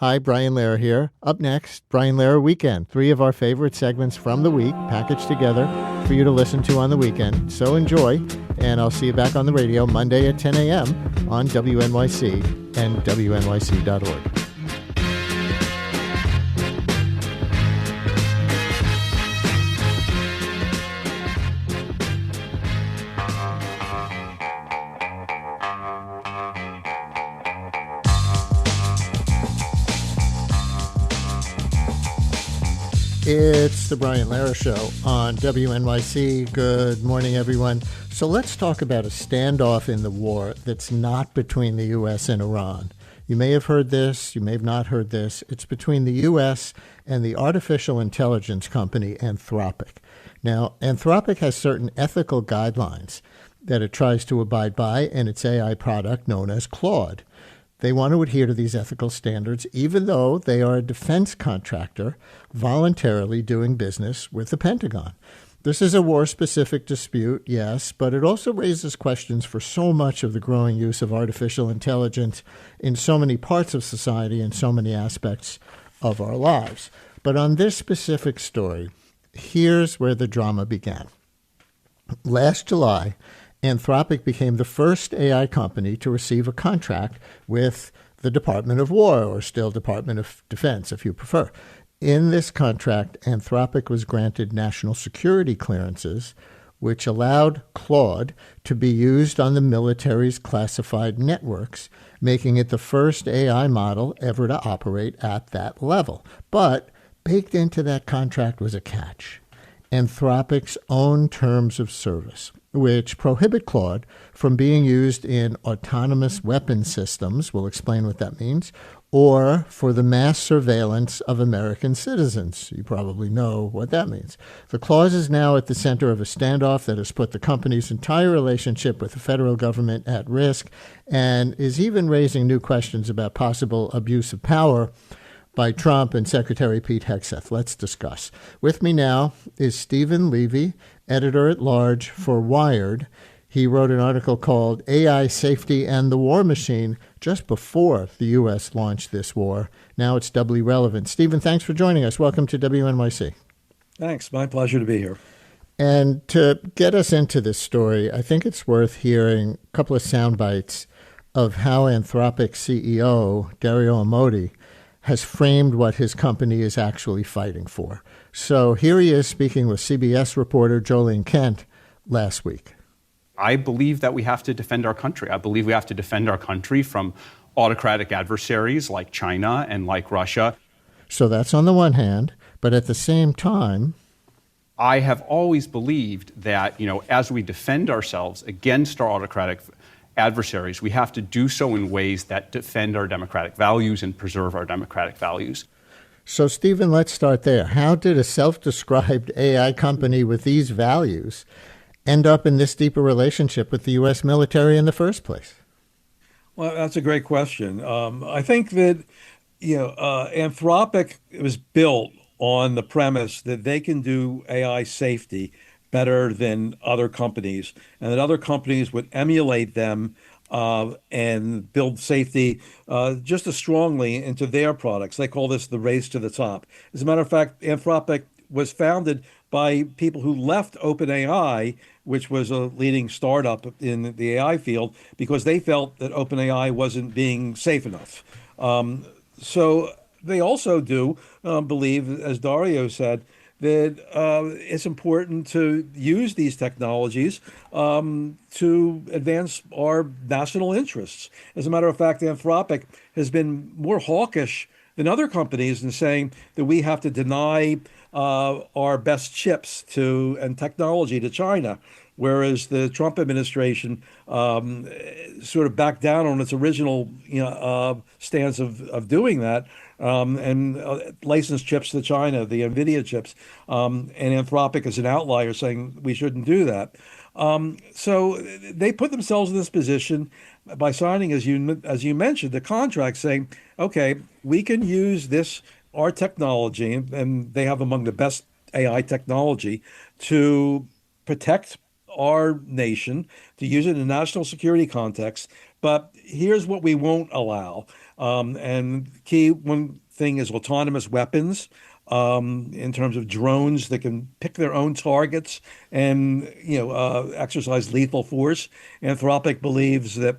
Hi, Brian Lehrer here. Up next, Brian Lehrer Weekend. 3 of our favorite segments from the week packaged together for you to listen to on the weekend. So enjoy, and I'll see you back on the radio Monday at 10 a.m. on WNYC and WNYC.org. It's the Brian Lehrer Show on WNYC. Good morning, everyone. So let's talk about a standoff in the war that's not between the U.S. and Iran. You may have heard this, you may have not heard this. It's between the U.S. and the artificial intelligence company Anthropic. Now, Anthropic has certain ethical guidelines that it tries to abide by in its AI product known as Claude. They want to adhere to these ethical standards, even though they are a defense contractor voluntarily doing business with the Pentagon. This is a war-specific dispute, yes, but it also raises questions for so much of the growing use of artificial intelligence in so many parts of society and so many aspects of our lives. But on this specific story, here's where the drama began. Last July, Anthropic became the first AI company to receive a contract with the Department of War, or still Department of Defense, if you prefer. In this contract, Anthropic was granted national security clearances, which allowed Claude to be used on the military's classified networks, making it the first AI model ever to operate at that level. But baked into that contract was a catch: Anthropic's own terms of service, which prohibit Claude from being used in autonomous weapon systems, we'll explain what that means, or for the mass surveillance of American citizens. You probably know what that means. The clause is now at the center of a standoff that has put the company's entire relationship with the federal government at risk and is even raising new questions about possible abuse of power by Trump and Secretary Pete Hegseth. Let's discuss. With me now is Stephen Levy, editor-at-large for Wired. He wrote an article called AI Safety and the War Machine just before the U.S. launched this war. Now it's doubly relevant. Stephen, thanks for joining us. Welcome to WNYC. Thanks. My pleasure to be here. And to get us into this story, I think it's worth hearing a couple of sound bites of how Anthropic CEO Dario Amodei has framed what his company is actually fighting for. So here he is speaking with CBS reporter Jolene Kent last week. I believe that we have to defend our country. I believe we have to defend our country from autocratic adversaries like China and like Russia. So that's on the one hand, but at the same time, I have always believed that, as we defend ourselves against our autocratic adversaries, we have to do so in ways that defend our democratic values and preserve our democratic values. So, Stephen, let's start there. How did a self-described AI company with these values end up in this deeper relationship with the U.S. military in the first place? Well, that's a great question. I think that, Anthropic was built on the premise that they can do AI safety better than other companies, and that other companies would emulate them and build safety just as strongly into their products. They call this the race to the top. As a matter of fact, Anthropic was founded by people who left OpenAI, which was a leading startup in the AI field, because they felt that OpenAI wasn't being safe enough. So they also do believe, as Dario said, that it's important to use these technologies to advance our national interests. As a matter of fact, Anthropic has been more hawkish than other companies in saying that we have to deny our best chips and technology to China, whereas the Trump administration sort of backed down on its original stance of doing that and licensed chips to China, the NVIDIA chips. And Anthropic is an outlier saying we shouldn't do that. So they put themselves in this position by signing, as you mentioned, the contract saying, okay, we can use our technology, and they have among the best AI technology, to protect our nation, to use it in a national security context, But here's what we won't allow. And key one thing is autonomous weapons, in terms of drones that can pick their own targets and exercise lethal force. Anthropic believes that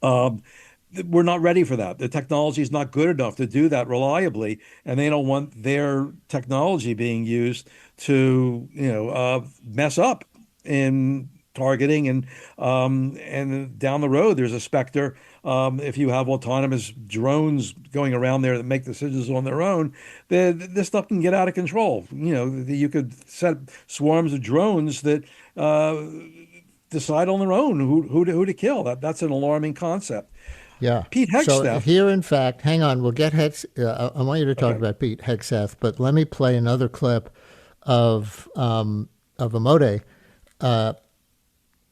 we're not ready for that. The technology is not good enough to do that reliably, and they don't want their technology being used to, mess up in targeting. And down the road, there's a specter. If you have autonomous drones going around there that make decisions on their own, this stuff can get out of control. You could set swarms of drones that decide on their own who to kill. That's an alarming concept. Yeah. Pete So Hegseth. here, in fact, hang on, we'll get I want you to talk about Pete Hegseth, but let me play another clip of Amode,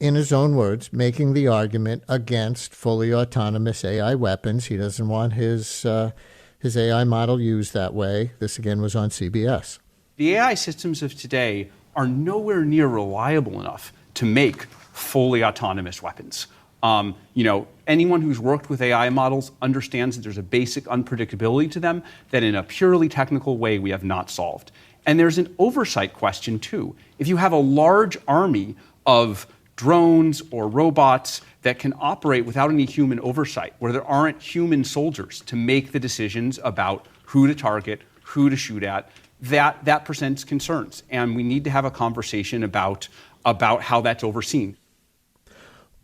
in his own words, making the argument against fully autonomous AI weapons. He doesn't want his AI model used that way. This again was on CBS. The AI systems of today are nowhere near reliable enough to make fully autonomous weapons. Anyone who's worked with AI models understands that there's a basic unpredictability to them that in a purely technical way we have not solved. And there's an oversight question too. If you have a large army of drones or robots that can operate without any human oversight, where there aren't human soldiers to make the decisions about who to target, who to shoot at, that presents concerns. And we need to have a conversation about how that's overseen.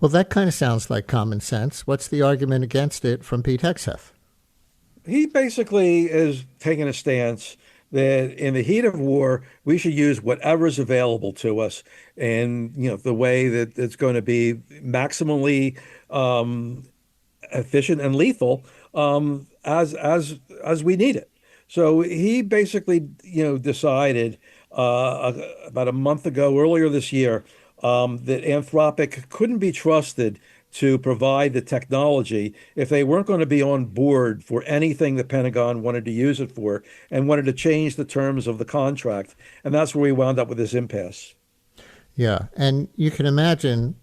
Well, that kind of sounds like common sense. What's the argument against it from Pete Hegseth? He basically is taking a stance that in the heat of war, we should use whatever is available to us, and the way that it's going to be maximally efficient and lethal, as we need it. So he basically decided about a month ago, earlier this year, that Anthropic couldn't be trusted to provide the technology if they weren't going to be on board for anything the Pentagon wanted to use it for, and wanted to change the terms of the contract. And that's where we wound up with this impasse. Yeah. And you can imagine,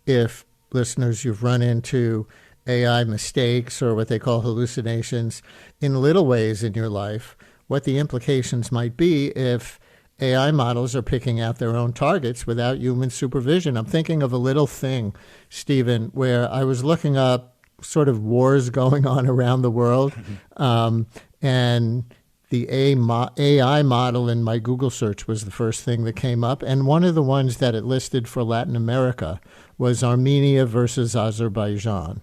if listeners, you've run into AI mistakes or what they call hallucinations in little ways in your life, what the implications might be if AI models are picking out their own targets without human supervision. I'm thinking of a little thing, Stephen, where I was looking up sort of wars going on around the world, and the AI model in my Google search was the first thing that came up. And one of the ones that it listed for Latin America was Armenia versus Azerbaijan.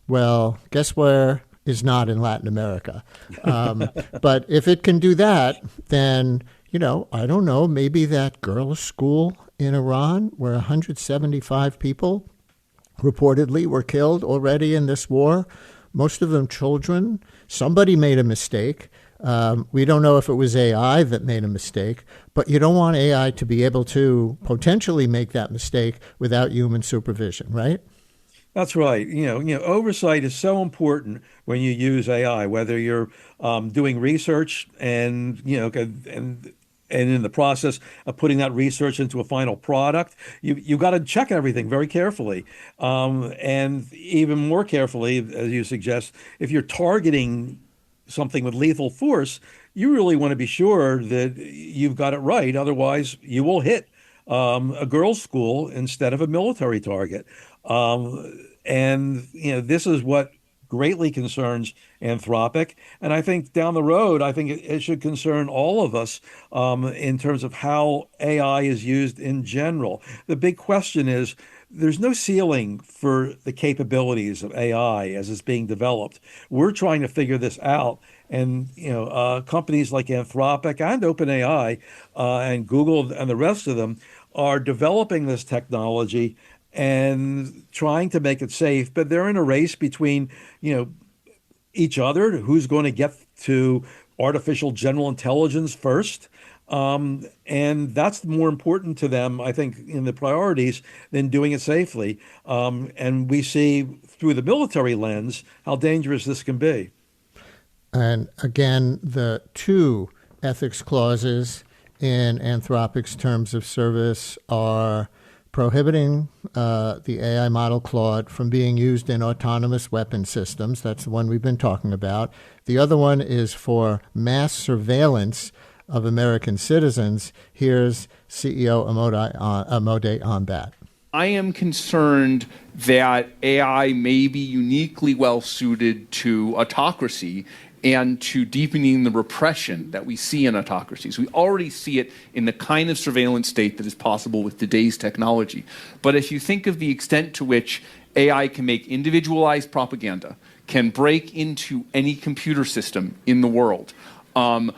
Well, guess where is not in Latin America? But if it can do that, then I don't know, maybe that girls' school in Iran where 175 people reportedly were killed already in this war, most of them children. Somebody made a mistake. We don't know if it was AI that made a mistake, but you don't want AI to be able to potentially make that mistake without human supervision, right? That's right. Oversight is so important when you use AI, whether you're doing research and in the process of putting that research into a final product, you got to check everything very carefully, and even more carefully, as you suggest, if you're targeting something with lethal force, you really want to be sure that you've got it right. Otherwise, you will hit a girls' school instead of a military target. This is what greatly concerns Anthropic. And I think down the road, I think it should concern all of us, in terms of how AI is used in general. The big question is, there's no ceiling for the capabilities of AI as it's being developed. We're trying to figure this out. And companies like Anthropic and OpenAI, and Google and the rest of them are developing this technology and trying to make it safe, but they're in a race between, each other, who's going to get to artificial general intelligence first. And that's more important to them, I think, in the priorities than doing it safely. And we see through the military lens how dangerous this can be. And again, the two ethics clauses in Anthropic's terms of service are prohibiting the AI model Claude from being used in autonomous weapon systems. That's the one we've been talking about. The other one is for mass surveillance of American citizens. Here's CEO Amode on that. I am concerned that AI may be uniquely well suited to autocracy and to deepening the repression that we see in autocracies. We already see it in the kind of surveillance state that is possible with today's technology. But if you think of the extent to which AI can make individualized propaganda, can break into any computer system in the world, can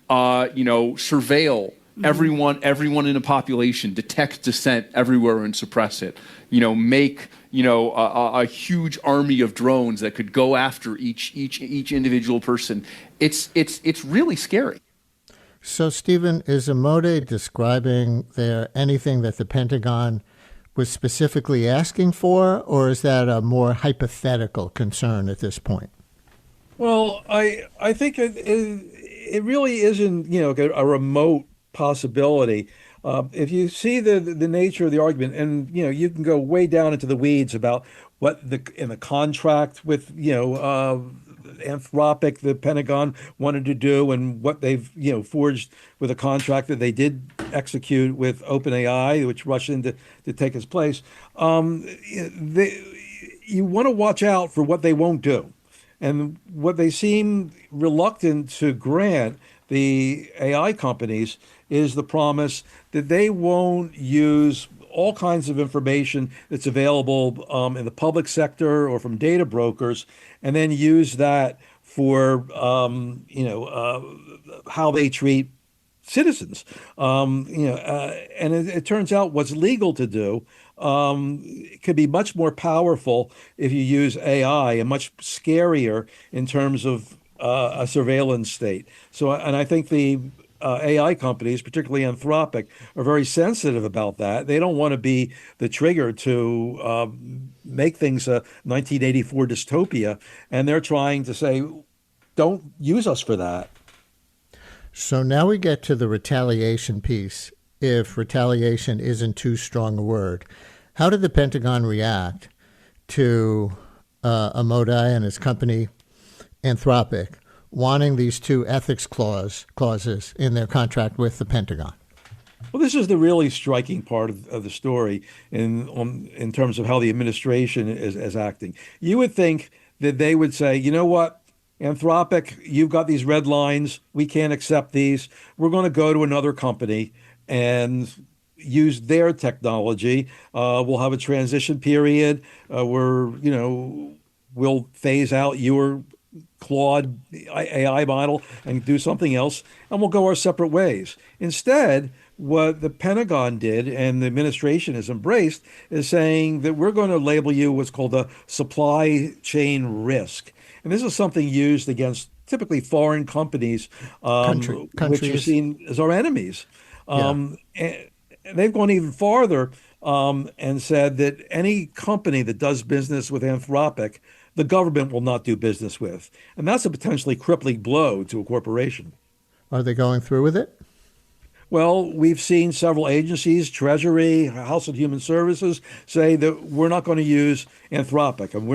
surveil everyone in a population, detect dissent everywhere and suppress it, make a huge army of drones that could go after each individual person. It's really scary. So, Stephen, is Amode describing there anything that the Pentagon was specifically asking for, or is that a more hypothetical concern at this point? Well, I think it really isn't a remote possibility. If you see the nature of the argument, and you can go way down into the weeds about what in the contract with Anthropic, the Pentagon wanted to do, and what they've forged with a contract that they did execute with OpenAI, which rushed in to take its place. You want to watch out for what they won't do, and what they seem reluctant to grant the AI companies is the promise that they won't use all kinds of information that's available in the public sector or from data brokers, and then use that for how they treat citizens. And it turns out what's legal to do could be much more powerful if you use AI, and much scarier in terms of a surveillance state. And I think the AI companies, particularly Anthropic, are very sensitive about that. They don't want to be the trigger to make things a 1984 dystopia, and they're trying to say, don't use us for that. So now we get to the retaliation piece, if retaliation isn't too strong a word. How did the Pentagon react to Amode and his company, Anthropic, wanting these two ethics clauses in their contract with the Pentagon? Well, this is the really striking part of the story in terms of how the administration is acting. You would think that they would say, you know what, Anthropic, you've got these red lines. We can't accept these. We're going to go to another company and use their technology. We'll have a transition period where, we'll phase out your Claude AI model and do something else, and we'll go our separate ways. Instead, what the Pentagon did, and the administration has embraced, is saying that we're going to label you what's called a supply chain risk. And this is something used against typically foreign companies, which are seen as our enemies. And they've gone even farther and said that any company that does business with Anthropic, the government will not do business with. And that's a potentially crippling blow to a corporation. Are they going through with it? Well, we've seen several agencies, Treasury, House of Human Services, say that we're not going to use Anthropic, and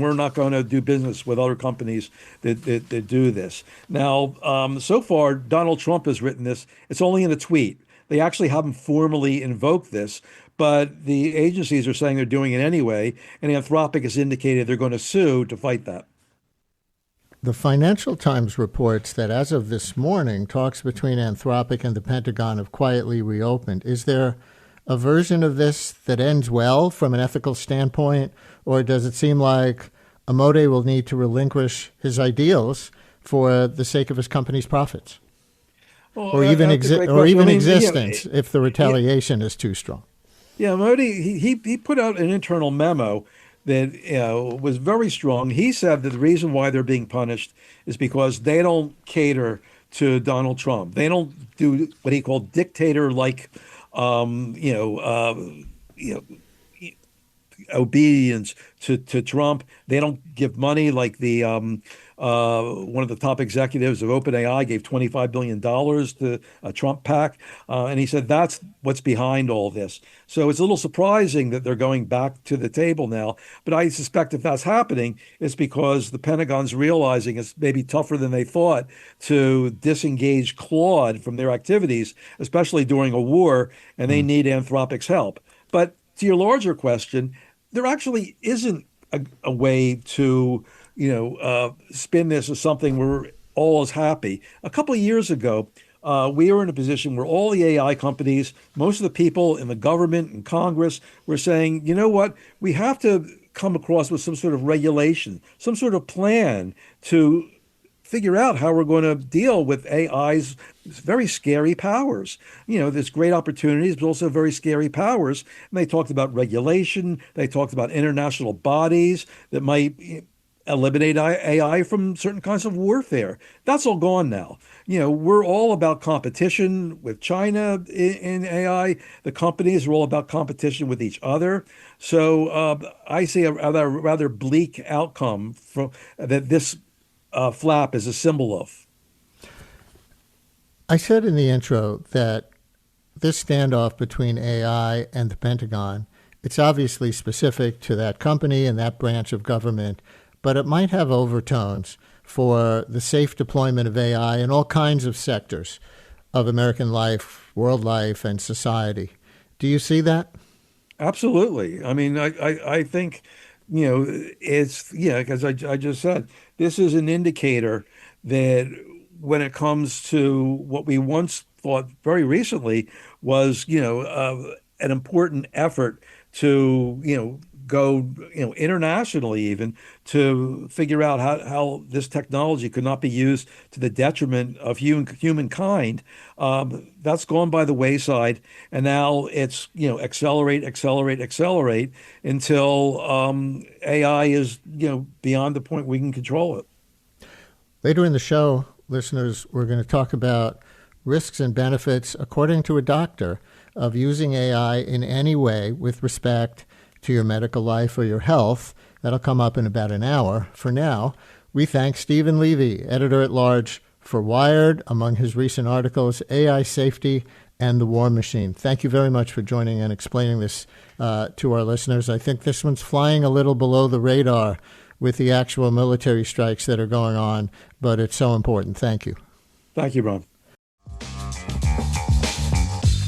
we're not going to do business with other companies that do this. Now, so far, Donald Trump has written this. It's only in a tweet. They actually haven't formally invoked this, but the agencies are saying they're doing it anyway, and Anthropic has indicated they're going to sue to fight that. The Financial Times reports that as of this morning, talks between Anthropic and the Pentagon have quietly reopened. Is there a version of this that ends well from an ethical standpoint, or does it seem like Amode will need to relinquish his ideals for the sake of his company's profits? Well, or even existence if the retaliation is too strong? Yeah, Amode, he put out an internal memo that was very strong. He said that the reason why they're being punished is because they don't cater to Donald Trump. They don't do what he called dictator-like, obedience to Trump. They don't give money like the one of the top executives of OpenAI gave $25 billion to a Trump PAC. And he said that's what's behind all this. So it's a little surprising that they're going back to the table now. But I suspect if that's happening, it's because the Pentagon's realizing it's maybe tougher than they thought to disengage Claude from their activities, especially during a war, and they need Anthropic's help. But to your larger question, there actually isn't a way to, spin this as something where all is happy. A couple of years ago, we were in a position where all the AI companies, most of the people in the government and Congress were saying, you know what, we have to come across with some sort of regulation, some sort of plan to figure out how we're going to deal with AI's very scary powers. There's great opportunities, but also very scary powers. And they talked about regulation. They talked about international bodies that might eliminate AI from certain kinds of warfare. That's all gone now. We're all about competition with China in AI. The companies are all about competition with each other. So I see a rather bleak outcome from that this flap is a symbol of. I said in the intro that this standoff between AI and the Pentagon, it's obviously specific to that company and that branch of government, but it might have overtones for the safe deployment of AI in all kinds of sectors of American life, world life, and society. Do you see that? Absolutely. I mean, I think, it's, because I just said, this is an indicator that when it comes to what we once thought very recently was, an important effort to, go, internationally even to figure out how this technology could not be used to the detriment of humankind. That's gone by the wayside. And now it's, accelerate until AI is, beyond the point we can control it. Later in the show, listeners, we're going to talk about risks and benefits, according to a doctor, of using AI in any way with respect to your medical life or your health. That'll come up in about an hour. For now, we thank Stephen Levy, editor-at-large for Wired, among his recent articles, AI Safety and the War Machine. Thank you very much for joining and explaining this to our listeners. I think this one's flying a little below the radar with the actual military strikes that are going on, but it's so important. Thank you. Thank you, Ron.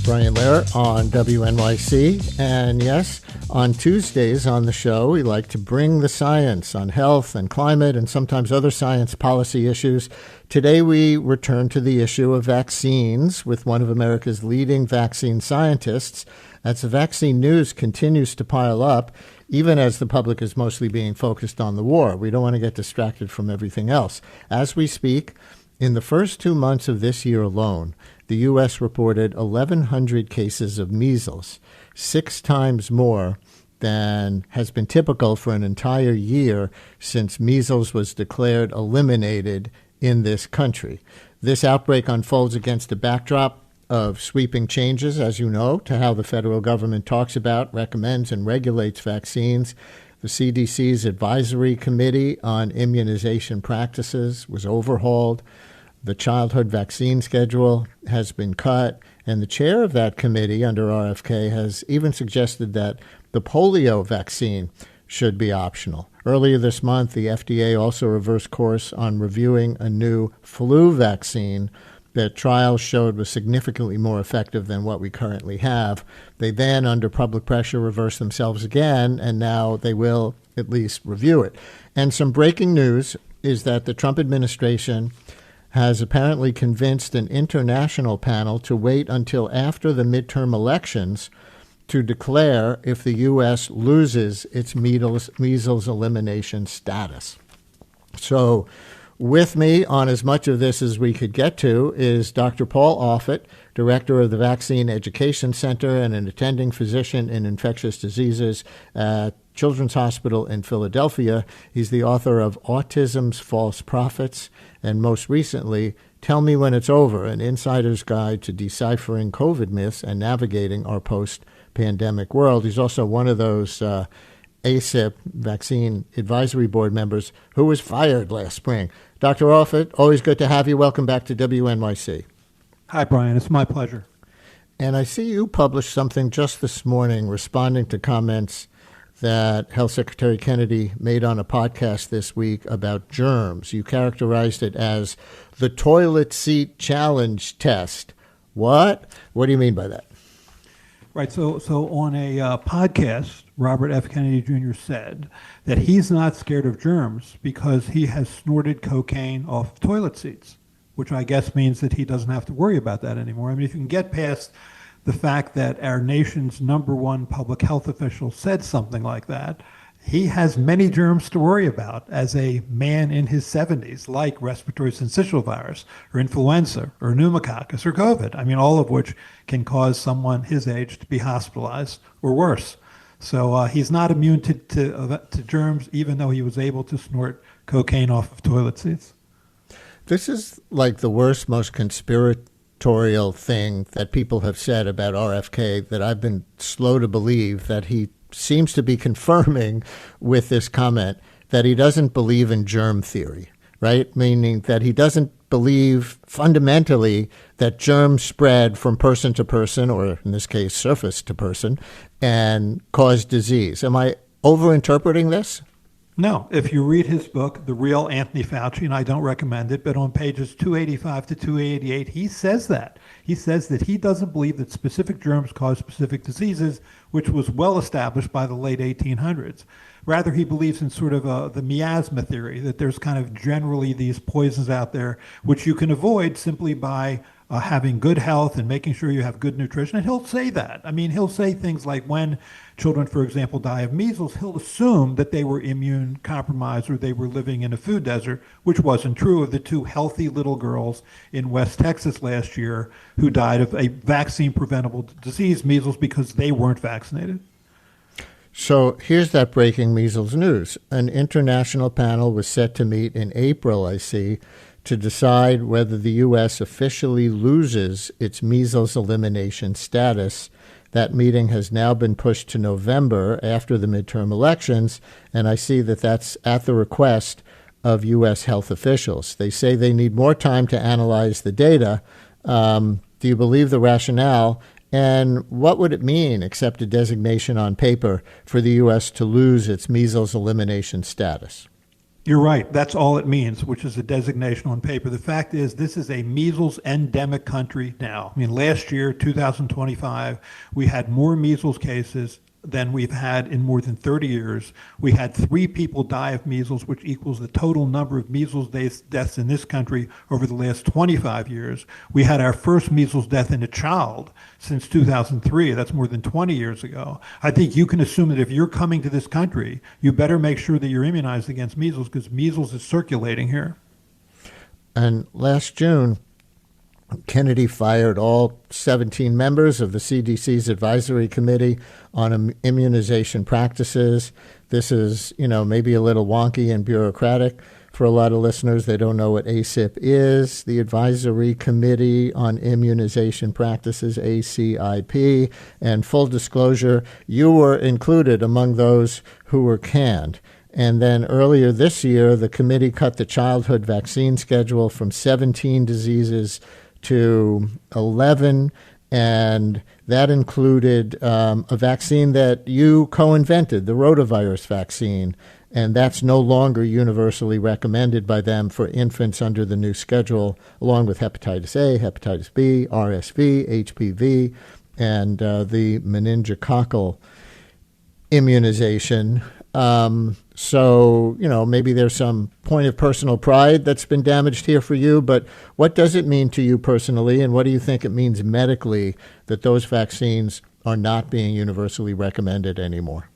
Brian Lehrer on WNYC. And yes, on Tuesdays on the show, we like to bring the science on health and climate and sometimes other science policy issues. Today, we return to the issue of vaccines with one of America's leading vaccine scientists. As the vaccine news continues to pile up, even as the public is mostly being focused on the war, we don't want to get distracted from everything else. As we speak, in the first 2 months of this year alone, the U.S. reported 1,100 cases of measles, 6 times more than has been typical for an entire year since measles was declared eliminated in this country. This outbreak unfolds against a backdrop of sweeping changes, as you know, to how the federal government talks about, recommends, and regulates vaccines. The CDC's Advisory Committee on Immunization Practices was overhauled. The childhood vaccine schedule has been cut, and the chair of that committee under RFK has even suggested that the polio vaccine should be optional. Earlier this month, the FDA also reversed course on reviewing a new flu vaccine that trials showed was significantly more effective than what we currently have. They then, under public pressure, reversed themselves again, and now they will at least review it. And some breaking news is that the Trump administration has apparently convinced an international panel to wait until after the midterm elections to declare if the U.S. loses its measles elimination status. So with me on as much of this as we could get to is Dr. Paul Offit, director of the Vaccine Education Center and an attending physician in infectious diseases at Children's Hospital in Philadelphia. He's the author of Autism's False Prophets and most recently, Tell Me When It's Over, an insider's guide to deciphering COVID myths and navigating our post-pandemic world. He's also one of those ACIP, Vaccine Advisory Board members, who was fired last spring. Dr. Offit, always good to have you. Welcome back to WNYC. Hi, Brian. It's my pleasure. And I see you published something just this morning responding to comments that Health Secretary Kennedy made on a podcast this week about germs. You characterized it as the toilet seat challenge test. What? What do you mean by that? Right. So on a podcast, Robert F. Kennedy Jr. said that he's not scared of germs because he has snorted cocaine off toilet seats, which I guess means that he doesn't have to worry about that anymore. I mean, if you can get past the fact that our nation's number one public health official said something like that, he has many germs to worry about as a man in his 70s, like respiratory syncytial virus or influenza or pneumococcus or COVID. I mean, all of which can cause someone his age to be hospitalized or worse. So he's not immune to germs, even though he was able to snort cocaine off of toilet seats. This is like the worst, most conspiratorial thing that people have said about RFK that I've been slow to believe that he seems to be confirming with this comment that he doesn't believe in germ theory, right? Meaning that he doesn't believe fundamentally that germs spread from person to person, or in this case, surface to person, and cause disease. Am I overinterpreting this? No. If you read his book, The Real Anthony Fauci, and I don't recommend it, but on pages 285 to 288, he says that. He says that he doesn't believe that specific germs cause specific diseases, which was well established by the late 1800s. Rather, he believes in sort of the miasma theory, that there's kind of generally these poisons out there which you can avoid simply by having good health and making sure you have good nutrition. And he'll say that. I mean, he'll say things like when children, for example, die of measles, he'll assume that they were immune compromised or they were living in a food desert, which wasn't true of the two healthy little girls in West Texas last year who died of a vaccine-preventable disease, measles, because they weren't vaccinated. So here's that breaking measles news. An international panel was set to meet in April, I see, to decide whether the U.S. officially loses its measles elimination status. That meeting has now been pushed to November after the midterm elections, and I see that that's at the request of U.S. health officials. They say they need more time to analyze the data. Do you believe the rationale? And what would it mean, except a designation on paper, for the U.S. to lose its measles elimination status? You're right. That's all it means, which is a designation on paper. The fact is, this is a measles endemic country now. I mean, last year, 2025, we had more measles cases than we've had in more than 30 years. We had 3 people die of measles, which equals the total number of measles deaths in this country over the last 25 years. We had our first measles death in a child since 2003. That's more than 20 years ago. I think you can assume that if you're coming to this country, you better make sure that you're immunized against measles because measles is circulating here. And last June, Kennedy fired all 17 members of the CDC's advisory committee on immunization practices. This is, maybe a little wonky and bureaucratic for a lot of listeners. They don't know what ACIP is, the Advisory Committee on Immunization Practices, ACIP. And full disclosure, you were included among those who were canned. And then earlier this year, the committee cut the childhood vaccine schedule from 17 diseases to 11, and that included a vaccine that you co-invented, the rotavirus vaccine, and that's no longer universally recommended by them for infants under the new schedule, along with hepatitis A, hepatitis B, RSV, HPV, and the meningococcal immunization. So, maybe there's some point of personal pride that's been damaged here for you, but what does it mean to you personally, and what do you think it means medically that those vaccines are not being universally recommended anymore?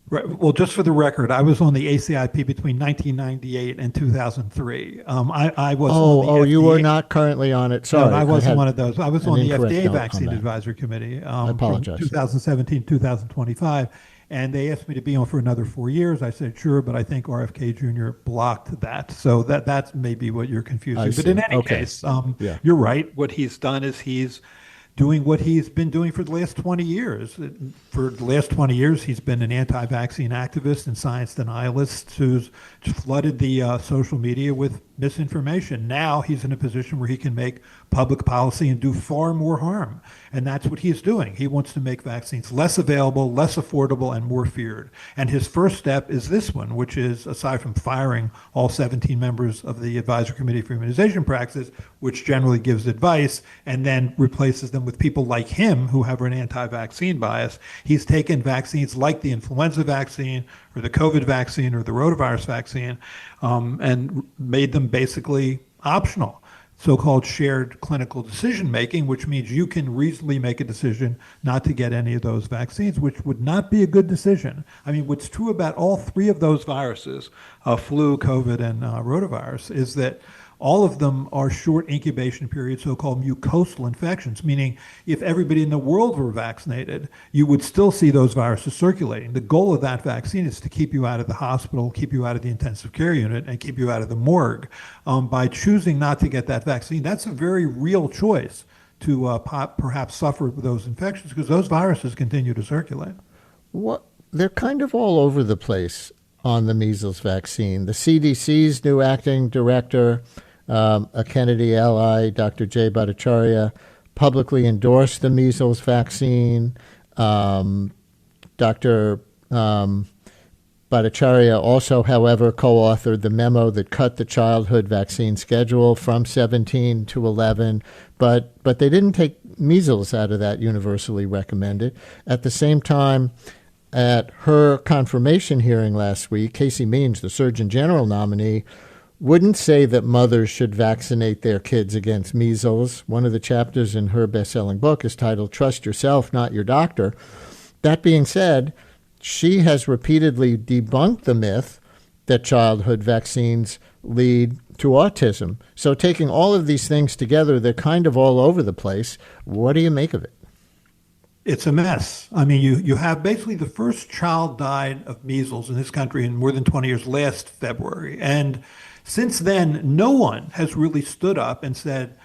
Right. Well, just for the record, I was on the ACIP between 1998 and 2003. I was on the FDA. You were not currently on it. Sorry. No, I wasn't one of those. I was on the FDA Vaccine on Advisory Committee I apologize. from 2017 2025. And they asked me to be on for another 4 years. I said, sure, but I think RFK Jr. blocked that. So that's maybe what you're confusing. But in any case, you're right. What he's done is he's doing what he's been doing for the last 20 years. For the last 20 years, he's been an anti-vaccine activist and science denialist who's flooded the social media with misinformation. Now he's in a position where he can make public policy and do far more harm. And that's what he's doing. He wants to make vaccines less available, less affordable, and more feared. And his first step is this one, which is, aside from firing all 17 members of the Advisory Committee for Immunization Practices, which generally gives advice, and then replaces them with people like him who have an anti-vaccine bias, he's taken vaccines like the influenza vaccine or the COVID vaccine or the rotavirus vaccine and made them basically optional. So-called shared clinical decision-making, which means you can reasonably make a decision not to get any of those vaccines, which would not be a good decision. I mean, what's true about all three of those viruses, flu, COVID, and rotavirus, is that all of them are short incubation period, so-called mucosal infections, meaning if everybody in the world were vaccinated, you would still see those viruses circulating. The goal of that vaccine is to keep you out of the hospital, keep you out of the intensive care unit, and keep you out of the morgue. By choosing not to get that vaccine, that's a very real choice to perhaps suffer with those infections, because those viruses continue to circulate. They're kind of all over the place on the measles vaccine. The CDC's new acting director, a Kennedy ally, Dr. Jay Bhattacharya, publicly endorsed the measles vaccine. Dr. Bhattacharya also, however, co-authored the memo that cut the childhood vaccine schedule from 17 to 11, but they didn't take measles out of that universally recommended. At the same time, at her confirmation hearing last week, Casey Means, the Surgeon General nominee, wouldn't say that mothers should vaccinate their kids against measles. One of the chapters in her best-selling book is titled Trust Yourself, Not Your Doctor. That being said, she has repeatedly debunked the myth that childhood vaccines lead to autism. So taking all of these things together, they're kind of all over the place. What do you make of it? It's a mess. I mean, you have basically the first child died of measles in this country in more than 20 years last February. And since then, no one has really stood up and said,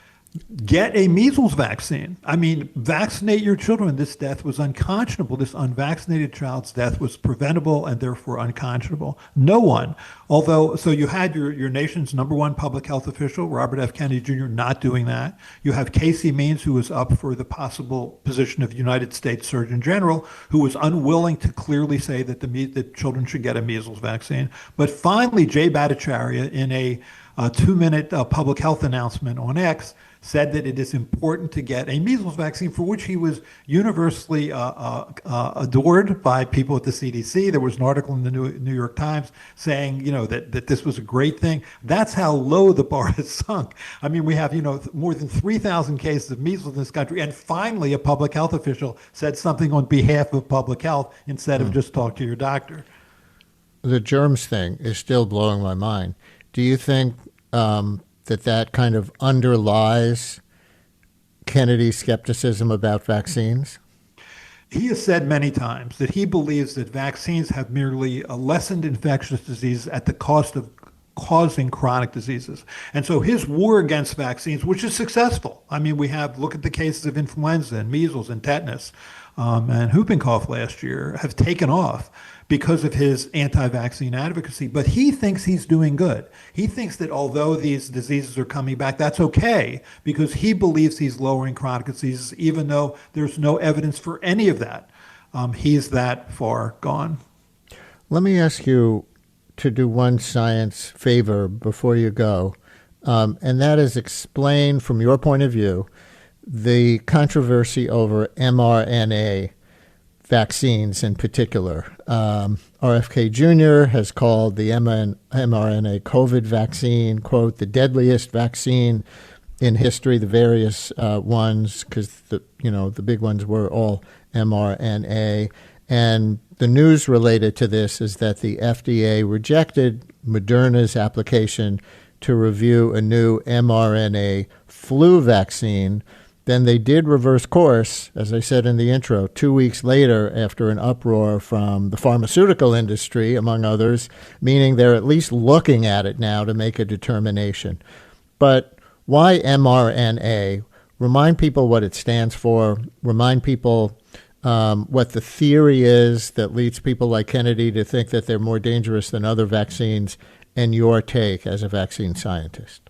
get a measles vaccine. I mean, vaccinate your children. This death was unconscionable. This unvaccinated child's death was preventable and therefore unconscionable. No one. Although, so you had your nation's number one public health official, Robert F. Kennedy Jr., not doing that. You have Casey Means, who was up for the possible position of United States Surgeon General, who was unwilling to clearly say that that children should get a measles vaccine. But finally, Jay Bhattacharya, in a 2-minute public health announcement on X, said that it is important to get a measles vaccine, for which he was universally adored by people at the CDC. There was an article in the New York Times saying, that this was a great thing. That's how low the bar has sunk. I mean, we have, more than 3,000 cases of measles in this country, and finally a public health official said something on behalf of public health instead of just talk to your doctor. The germs thing is still blowing my mind. Do you think that kind of underlies Kennedy's skepticism about vaccines? He has said many times that he believes that vaccines have merely lessened infectious diseases at the cost of causing chronic diseases. And so his war against vaccines, which is successful. I mean, look at the cases of influenza and measles and tetanus and whooping cough last year have taken off because of his anti-vaccine advocacy. But he thinks he's doing good. He thinks that although these diseases are coming back, that's okay, because he believes he's lowering chronic diseases, even though there's no evidence for any of that. He's that far gone. Let me ask you to do one science favor before you go, and that is explain from your point of view the controversy over mRNA vaccines in particular. RFK Jr. has called the mRNA COVID vaccine, quote, the deadliest vaccine in history, the various ones, because the big ones were all mRNA. And the news related to this is that the FDA rejected Moderna's application to review a new mRNA flu vaccine. Then they did reverse course, as I said in the intro, 2 weeks later after an uproar from the pharmaceutical industry, among others, meaning they're at least looking at it now to make a determination. But why mRNA? Remind people what it stands for. Remind people what the theory is that leads people like Kennedy to think that they're more dangerous than other vaccines, and your take as a vaccine scientist.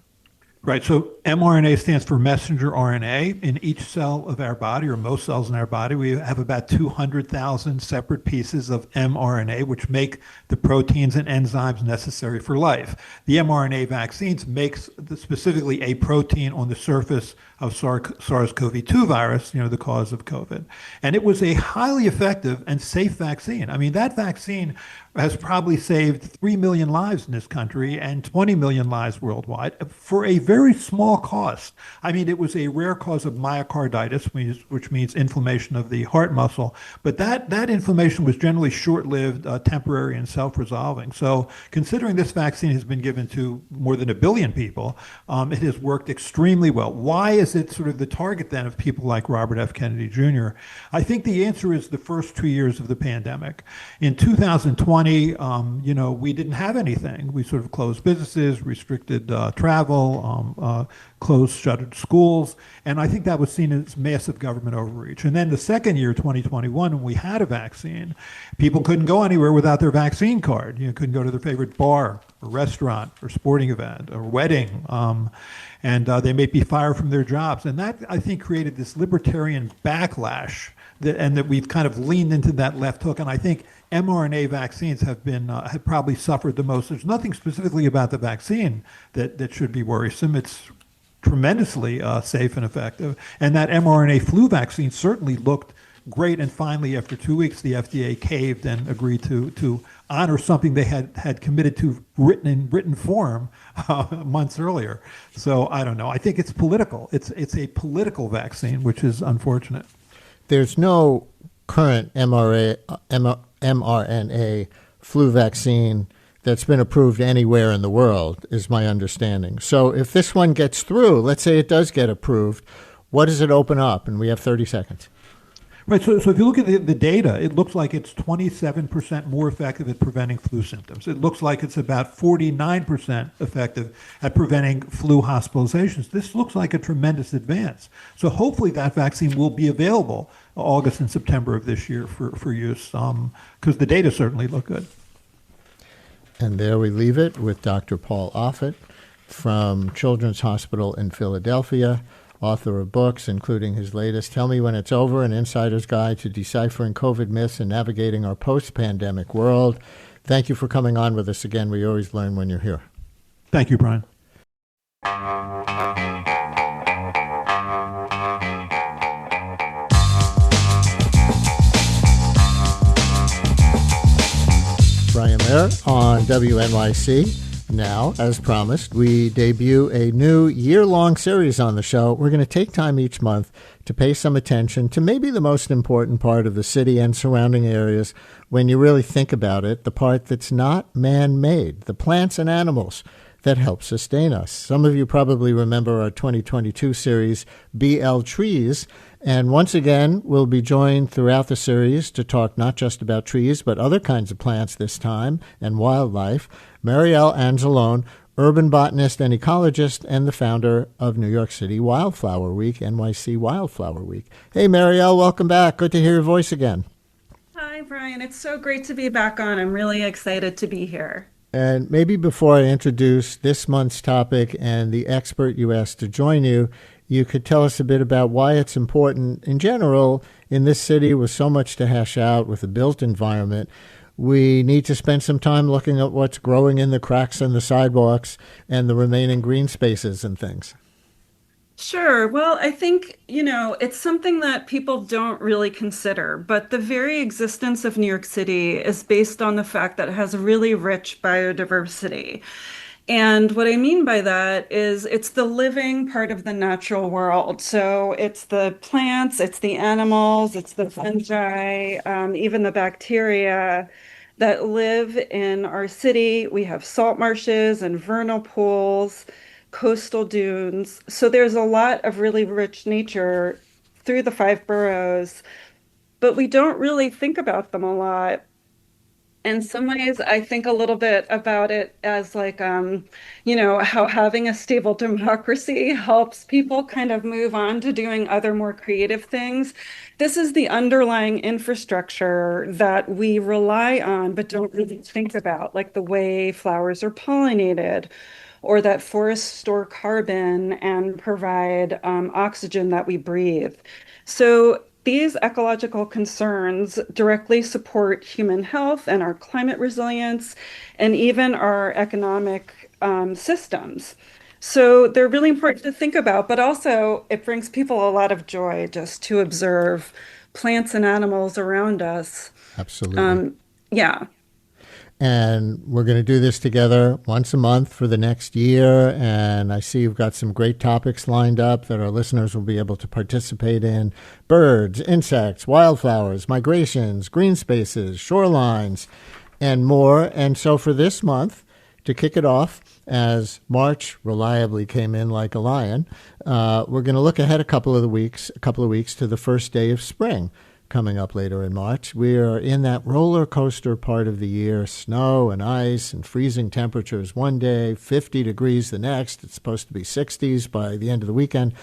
Right. So mRNA stands for messenger RNA. In each cell of our body, or most cells in our body, we have about 200,000 separate pieces of mRNA, which make the proteins and enzymes necessary for life. The mRNA vaccines makes specifically a protein on the surface of SARS-CoV-2 virus, the cause of COVID. And it was a highly effective and safe vaccine. I mean, that vaccine has probably saved 3 million lives in this country and 20 million lives worldwide for a very small cost. I mean, it was a rare cause of myocarditis, which means inflammation of the heart muscle. But that inflammation was generally short-lived, temporary, and self-resolving. So considering this vaccine has been given to more than 1 billion people, it has worked extremely well. Why is it sort of the target then of people like Robert F. Kennedy Jr.? I think the answer is the first 2 years of the pandemic. In 2020, we didn't have anything. We sort of closed businesses, restricted travel, closed, shuttered schools, and I think that was seen as massive government overreach. And then the second year, 2021, when we had a vaccine, people couldn't go anywhere without their vaccine card. Couldn't go to their favorite bar or restaurant or sporting event or wedding, and they may be fired from their jobs. And that, I think, created this libertarian backlash, that we've kind of leaned into that left hook. And I think mRNA vaccines have probably suffered the most. There's nothing specifically about the vaccine that should be worrisome. It's tremendously safe and effective. And that mRNA flu vaccine certainly looked great. And finally, after 2 weeks, the FDA caved and agreed to honor something they had committed to in written form months earlier. So I don't know. I think it's political. It's a political vaccine, which is unfortunate. There's no current mRNA flu vaccine that's been approved anywhere in the world, is my understanding. So if this one gets through, let's say it does get approved, what does it open up? And we have 30 seconds. Right. So if you look at the data, it looks like it's 27% more effective at preventing flu symptoms. It looks like it's about 49% effective at preventing flu hospitalizations. This looks like a tremendous advance. So hopefully that vaccine will be available August and September of this year for use, because the data certainly look good. And there we leave it with Dr. Paul Offit from Children's Hospital in Philadelphia, author of books, including his latest, Tell Me When It's Over, An Insider's Guide to Deciphering COVID Myths and Navigating Our Post-Pandemic World. Thank you for coming on with us again. We always learn when you're here. Thank you, Brian. Brian Lehrer on WNYC. Now, as promised, we debut a new year-long series on the show. We're going to take time each month to pay some attention to maybe the most important part of the city and surrounding areas when you really think about it, the part that's not man-made, the plants and animals that help sustain us. Some of you probably remember our 2022 series, BL Trees. And once again, we'll be joined throughout the series to talk not just about trees, but other kinds of plants this time and wildlife. Marielle Anzelone, urban botanist and ecologist, and the founder of New York City Wildflower Week, NYC Wildflower Week. Hey, Marielle, welcome back. Good to hear your voice again. Hi, Brian. It's so great to be back on. I'm really excited to be here. And maybe before I introduce this month's topic and the expert you asked to join you, you could tell us a bit about why it's important in general in this city with so much to hash out with the built environment. We need to spend some time looking at what's growing in the cracks in the sidewalks and the remaining green spaces and things. Sure. Well, I think, it's something that people don't really consider, but the very existence of New York City is based on the fact that it has a really rich biodiversity. And what I mean by that is it's the living part of the natural world. So it's the plants, it's the animals, it's the fungi, even the bacteria that live in our city. We have salt marshes and vernal pools, coastal dunes. So there's a lot of really rich nature through the 5 boroughs, but we don't really think about them a lot. In some ways, I think a little bit about it as like, how having a stable democracy helps people kind of move on to doing other more creative things. This is the underlying infrastructure that we rely on, but don't really think about, like the way flowers are pollinated, or that forests store carbon and provide oxygen that we breathe. So these ecological concerns directly support human health and our climate resilience and even our economic systems. So they're really important to think about, but also it brings people a lot of joy just to observe plants and animals around us. Absolutely. Yeah. And we're going to do this together once a month for the next year. And I see you've got some great topics lined up that our listeners will be able to participate in. Birds, insects, wildflowers, migrations, green spaces, shorelines, and more. And so for this month, to kick it off, as March reliably came in like a lion, we're going to look ahead a couple of weeks to the first day of spring. Coming up later in March. We are in that roller coaster part of the year, snow and ice and freezing temperatures one day, 50 degrees the next. It's supposed to be 60s by the end of the weekend.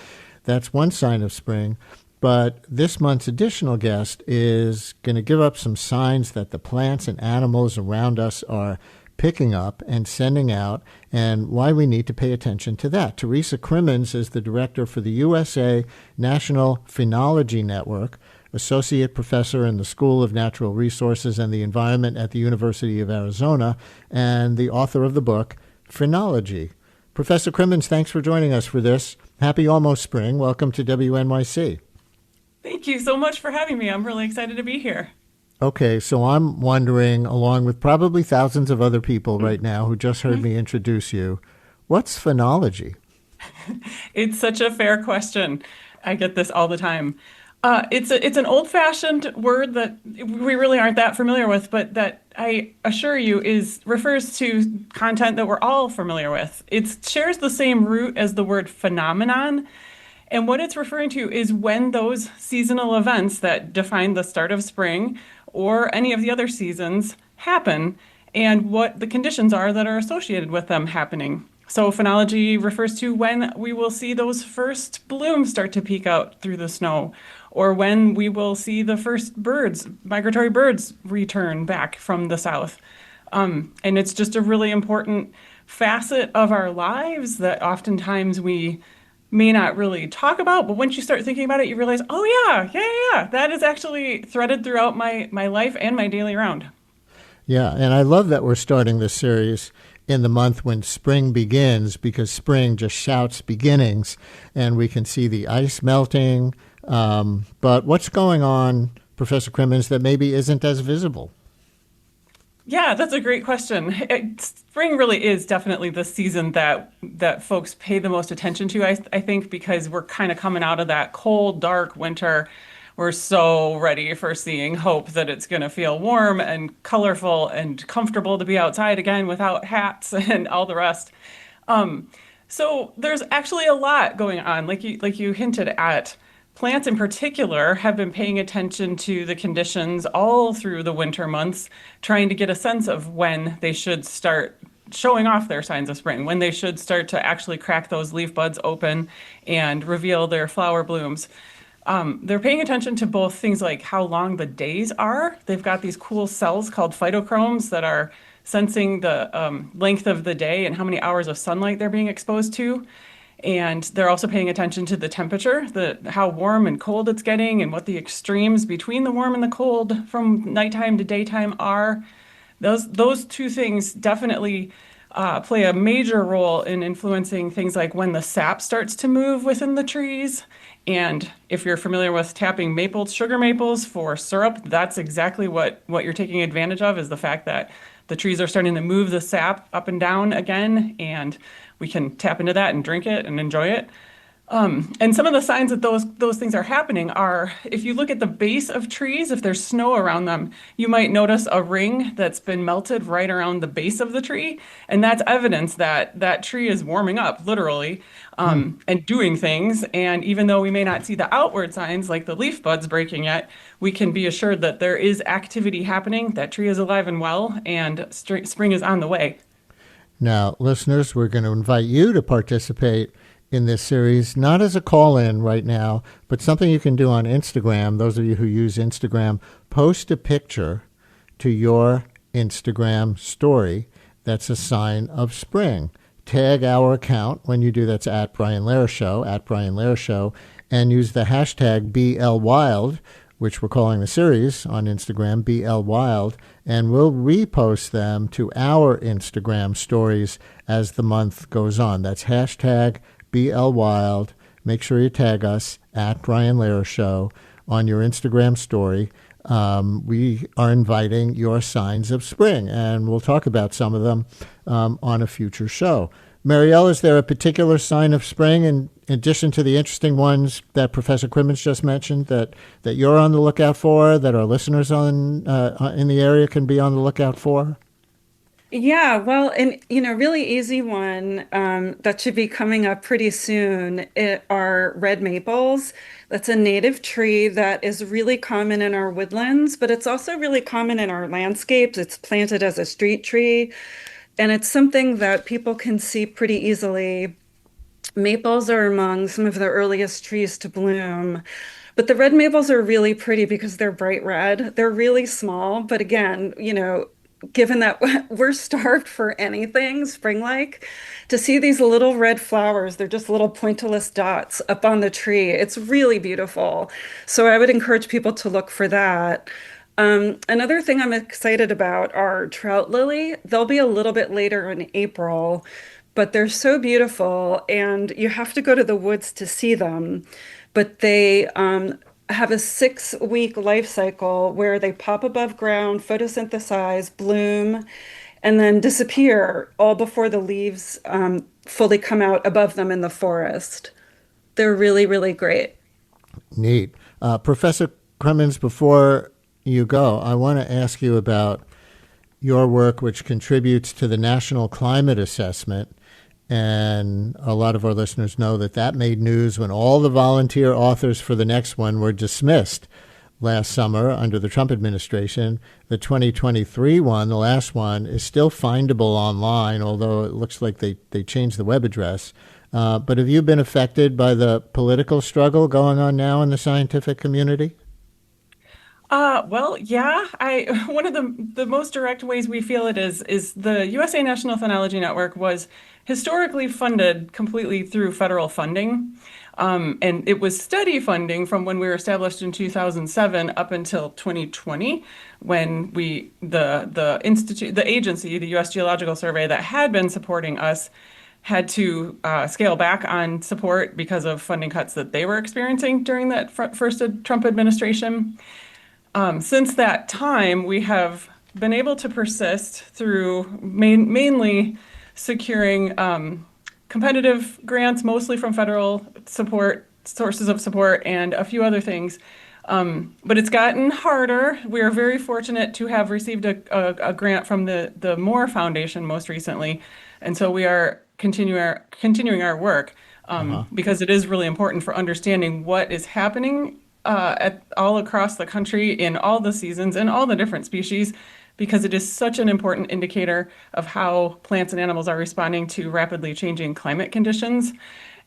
That's one sign of spring. But this month's additional guest is going to give up some signs that the plants and animals around us are picking up and sending out, and why we need to pay attention to that. Teresa Crimmins is the director for the USA National Phenology Network, associate professor in the School of Natural Resources and the Environment at the University of Arizona, and the author of the book, Phenology. Professor Crimmins, thanks for joining us for this. Happy almost spring. Welcome to WNYC. Thank you so much for having me. I'm really excited to be here. Okay, so I'm wondering, along with probably thousands of other people right now who just heard me introduce you, what's phenology? It's such a fair question. I get this all the time. It's an old-fashioned word that we really aren't that familiar with, but that I assure you refers to content that we're all familiar with. It shares the same root as the word phenomenon, and what it's referring to is when those seasonal events that define the start of spring or any of the other seasons happen, and what the conditions are that are associated with them happening. So phenology refers to when we will see those first blooms start to peek out through the snow, or when we will see the first migratory birds, return back from the south. And it's just a really important facet of our lives that oftentimes we may not really talk about, but once you start thinking about it, you realize, oh yeah, that is actually threaded throughout my life and my daily round. Yeah, and I love that we're starting this series in the month when spring begins, because spring just shouts beginnings, and we can see the ice melting. But what's going on, Professor Crimmins, that maybe isn't as visible? Yeah, that's a great question. Spring really is definitely the season that folks pay the most attention to, I think, because we're kind of coming out of that cold, dark winter. We're so ready for seeing hope that it's going to feel warm and colorful and comfortable to be outside again without hats and all the rest. So there's actually a lot going on, like you hinted at. Plants in particular have been paying attention to the conditions all through the winter months, trying to get a sense of when they should start showing off their signs of spring, when they should start to actually crack those leaf buds open and reveal their flower blooms. They're paying attention to both things like how long the days are. They've got these cool cells called phytochromes that are sensing the length of the day and how many hours of sunlight they're being exposed to. And they're also paying attention to the temperature, how warm and cold it's getting, and what the extremes between the warm and the cold from nighttime to daytime are. Those two things definitely play a major role in influencing things like when the sap starts to move within the trees. And if you're familiar with tapping sugar maples for syrup, that's exactly what you're taking advantage of, is the fact that the trees are starting to move the sap up and down again, and we can tap into that and drink it and enjoy it. And some of the signs that those things are happening are, if you look at the base of trees, if there's snow around them, you might notice a ring that's been melted right around the base of the tree, and that's evidence that that tree is warming up, literally, and doing things. And even though we may not see the outward signs like the leaf buds breaking yet, we can be assured that there is activity happening. That tree is alive and well, and spring is on the way. Now, listeners, we're going to invite you to participate in this series, not as a call-in right now, but something you can do on Instagram. Those of you who use Instagram, post a picture to your Instagram story that's a sign of spring. Tag our account when you do. That's at Brian Lehrer Show, at Brian Lehrer Show, and use the hashtag BLWild, which we're calling the series on Instagram, BLWild, and we'll repost them to our Instagram stories as the month goes on. That's hashtag BLWild. Make sure you tag us at Brian Lehrer Show on your Instagram story. We are inviting your signs of spring, and we'll talk about some of them on a future show. Marielle, is there a particular sign of spring, in addition to the interesting ones that Professor Crimmins just mentioned, that you're on the lookout for, that our listeners in the area can be on the lookout for? Yeah, well, and really easy one that should be coming up pretty soon are red maples. That's a native tree that is really common in our woodlands, but it's also really common in our landscapes. It's planted as a street tree, and it's something that people can see pretty easily. Maples are among some of the earliest trees to bloom. But the red maples are really pretty because they're bright red. They're really small, but again, given that we're starved for anything spring-like, to see these little red flowers, they're just little pointillist dots up on the tree. It's really beautiful. So I would encourage people to look for that. Another thing I'm excited about are trout lily. They'll be a little bit later in April, but they're so beautiful, and you have to go to the woods to see them. But they have a 6-week life cycle where they pop above ground, photosynthesize, bloom, and then disappear all before the leaves fully come out above them in the forest. They're really, really great. Neat. Professor Crimmins, before you go, I want to ask you about your work, which contributes to the National Climate Assessment. And a lot of our listeners know that made news when all the volunteer authors for the next one were dismissed last summer under the Trump administration. The 2023 one, the last one, is still findable online, although it looks like they changed the web address. But have you been affected by the political struggle going on now in the scientific community? Well, yeah. One of the most direct ways we feel it is the USA National Phenology Network was historically funded completely through federal funding. And it was steady funding from when we were established in 2007 up until 2020, when the agency, the U.S. Geological Survey, that had been supporting us, had to scale back on support because of funding cuts that they were experiencing during that first Trump administration. Since that time, we have been able to persist through mainly securing competitive grants, mostly from federal sources of support, and a few other things. But it's gotten harder. We are very fortunate to have received a grant from the Moore Foundation most recently, and so we are continuing our work because it is really important for understanding what is happening all across the country in all the seasons and all the different species, because it is such an important indicator of how plants and animals are responding to rapidly changing climate conditions.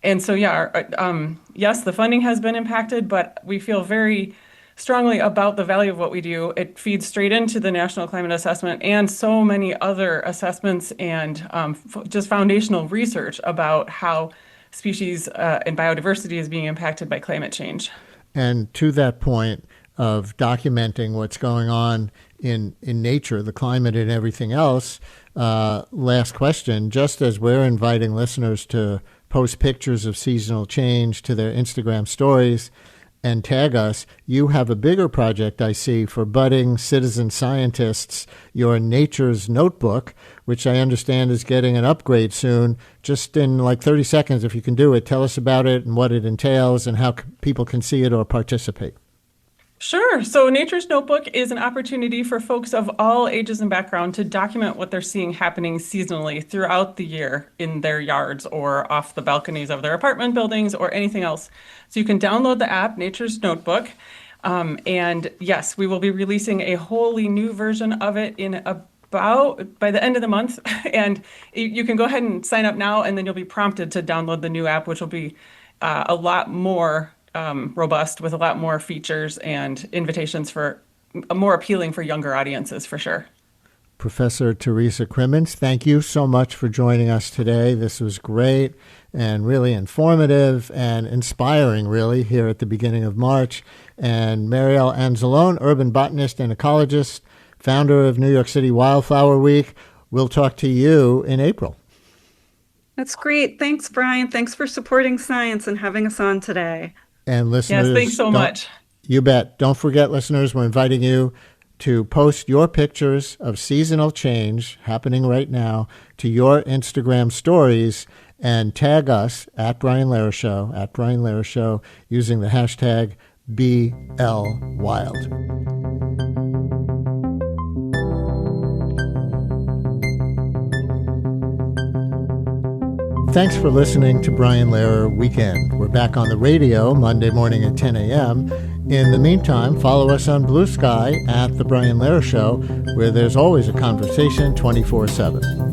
And so, yes, the funding has been impacted, but we feel very strongly about the value of what we do. It feeds straight into the National Climate Assessment and so many other assessments and just foundational research about how species and biodiversity is being impacted by climate change. And to that point of documenting what's going on in nature, the climate and everything else, last question, just as we're inviting listeners to post pictures of seasonal change to their Instagram stories, and tag us. You have a bigger project, I see, for budding citizen scientists, your Nature's Notebook, which I understand is getting an upgrade soon. Just in like 30 seconds, if you can do it, tell us about it and what it entails and how people can see it or participate. Sure. So Nature's Notebook is an opportunity for folks of all ages and background to document what they're seeing happening seasonally throughout the year in their yards or off the balconies of their apartment buildings or anything else. So you can download the app, Nature's Notebook. And yes, we will be releasing a wholly new version of it in about by the end of the month. And you can go ahead and sign up now, and then you'll be prompted to download the new app, which will be a lot more robust with a lot more features and invitations for more appealing for younger audiences, for sure. Professor Teresa Crimmins, thank you so much for joining us today. This was great and really informative and inspiring, really, here at the beginning of March. And Marielle Anzelone, urban botanist and ecologist, founder of New York City Wildflower Week. We'll talk to you in April. That's great. Thanks, Brian. Thanks for supporting science and having us on today. And listeners, yes, thanks so much. You bet. Don't forget, listeners, we're inviting you to post your pictures of seasonal change happening right now to your Instagram stories and tag us at Brian Lehrer Show, using the hashtag BLWild. Thanks for listening to Brian Lehrer Weekend. We're back on the radio Monday morning at 10 a.m. In the meantime, follow us on Blue Sky at The Brian Lehrer Show, where there's always a conversation 24/7.